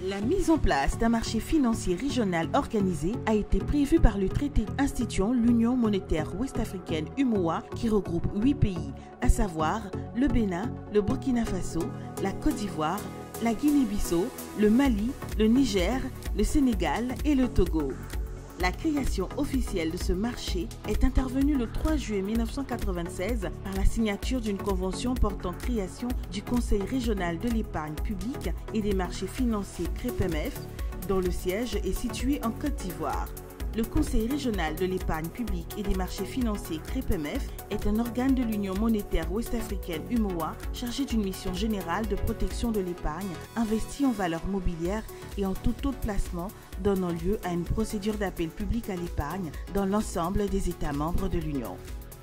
La mise en place d'un marché financier régional organisé a été prévue par le traité instituant l'Union monétaire ouest-africaine UMOA qui regroupe 8 pays, à savoir le Bénin, le Burkina Faso, la Côte d'Ivoire, la Guinée-Bissau, le Mali, le Niger, le Sénégal et le Togo. La création officielle de ce marché est intervenue le 3 juillet 1996 par la signature d'une convention portant création du Conseil régional de l'épargne publique et des marchés financiers CREPEMEF, dont le siège est situé en Côte d'Ivoire. Le Conseil régional de l'épargne publique et des marchés financiers CREPEMEF est un organe de l'Union monétaire ouest-africaine UMOA chargé d'une mission générale de protection de l'épargne investie en valeurs mobilières et en tout autre placement donnant lieu à une procédure d'appel public à l'épargne dans l'ensemble des États membres de l'Union.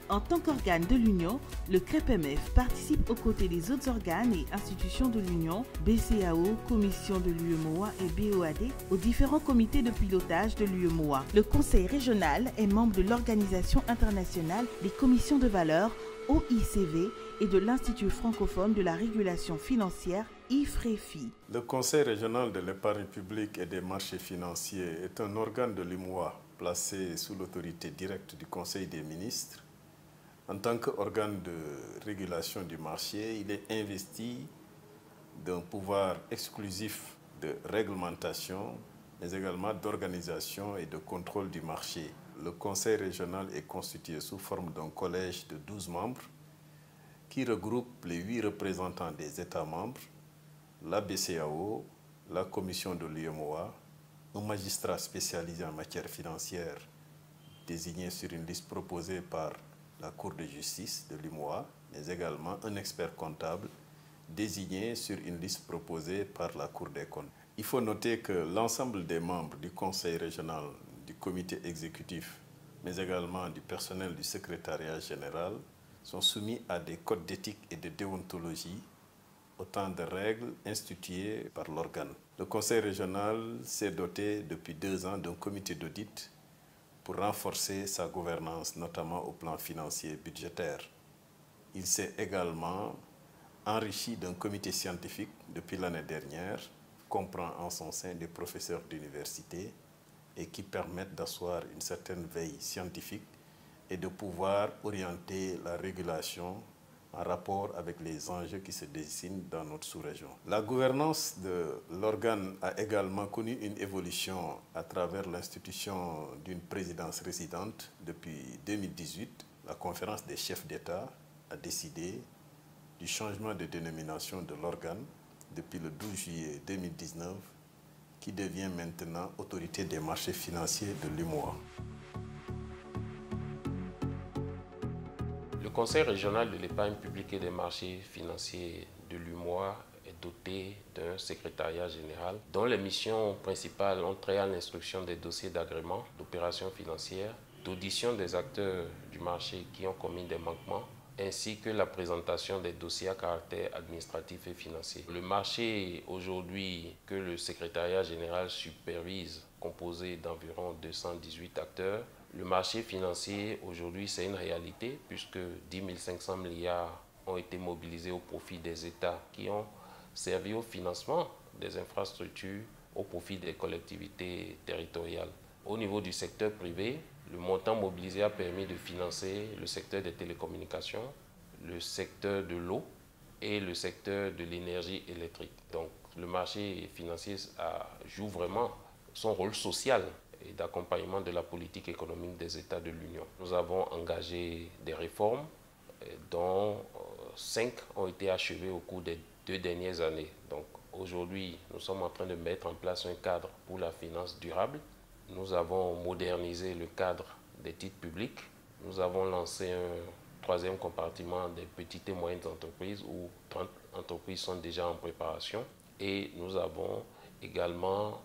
En tant qu'organe de l'Union, le CREPEMEF participe aux côtés des autres organes et institutions de l'Union, BCAO, Commission de l'UEMOA et BOAD, aux différents comités de pilotage de l'UEMOA. Le Conseil régional est membre de l'Organisation internationale des commissions de valeurs, OICV, et de l'Institut francophone de la régulation financière, IFREFI. Le Conseil régional de l'épargne publique et des marchés financiers est un organe de l'UMOA placé sous l'autorité directe du Conseil des ministres. En tant qu'organe de régulation du marché, il est investi d'un pouvoir exclusif de réglementation, mais également d'organisation et de contrôle du marché. Le Conseil régional est constitué sous forme d'un collège de 12 membres qui regroupe les 8 représentants des États membres, la BCAO, la Commission de l'UEMOA, un magistrat spécialisé en matière financière désigné sur une liste proposée par la Cour de justice de l'UMOA, mais également un expert comptable désigné sur une liste proposée par la Cour des comptes. Il faut noter que l'ensemble des membres du Conseil régional, du comité exécutif, mais également du personnel du secrétariat général, sont soumis à des codes d'éthique et de déontologie, autant de règles instituées par l'organe. Le Conseil régional s'est doté depuis 2 ans d'un comité d'audit pour renforcer sa gouvernance, notamment au plan financier et budgétaire. Il s'est également enrichi d'un comité scientifique depuis l'année dernière, qui comprend en son sein des professeurs d'université et qui permettent d'asseoir une certaine veille scientifique et de pouvoir orienter la régulation en rapport avec les enjeux qui se dessinent dans notre sous-région. La gouvernance de l'organe a également connu une évolution à travers l'institution d'une présidence résidente. Depuis 2018, la conférence des chefs d'État a décidé du changement de dénomination de l'organe depuis le 12 juillet 2019, qui devient maintenant Autorité des marchés financiers de l'UMOA. Le Conseil régional de l'épargne publique et des marchés financiers de l'UMOA est doté d'un secrétariat général dont les missions principales ont trait à l'instruction des dossiers d'agrément, d'opérations financières, d'audition des acteurs du marché qui ont commis des manquements, ainsi que la présentation des dossiers à caractère administratif et financier. Le marché aujourd'hui que le secrétariat général supervise, composé d'environ 218 acteurs, le marché financier aujourd'hui c'est une réalité puisque 10 500 milliards ont été mobilisés au profit des États qui ont servi au financement des infrastructures au profit des collectivités territoriales. Au niveau du secteur privé, le montant mobilisé a permis de financer le secteur des télécommunications, le secteur de l'eau et le secteur de l'énergie électrique. Donc le marché financier joue vraiment son rôle social et d'accompagnement de la politique économique des États de l'Union. Nous avons engagé des réformes dont 5 ont été achevées au cours des 2 dernières années. Donc aujourd'hui, nous sommes en train de mettre en place un cadre pour la finance durable. Nous avons modernisé le cadre des titres publics. Nous avons lancé un 3e compartiment des petites et moyennes entreprises où 30 entreprises sont déjà en préparation. Et nous avons également,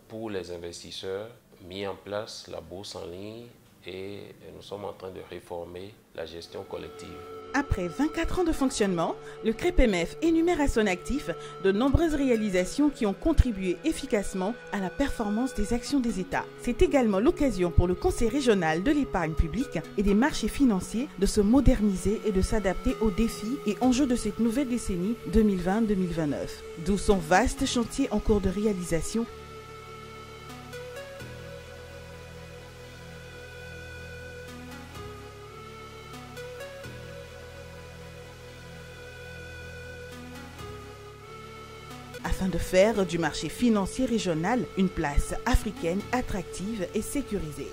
pour les investisseurs, mis en place la bourse en ligne et nous sommes en train de réformer la gestion collective. Après 24 ans de fonctionnement, le CREPMF énumère à son actif de nombreuses réalisations qui ont contribué efficacement à la performance des actions des États. C'est également l'occasion pour le Conseil régional de l'épargne publique et des marchés financiers de se moderniser et de s'adapter aux défis et enjeux de cette nouvelle décennie 2020-2029. D'où son vaste chantier en cours de réalisation. Afin de faire du marché financier régional une place africaine attractive et sécurisée.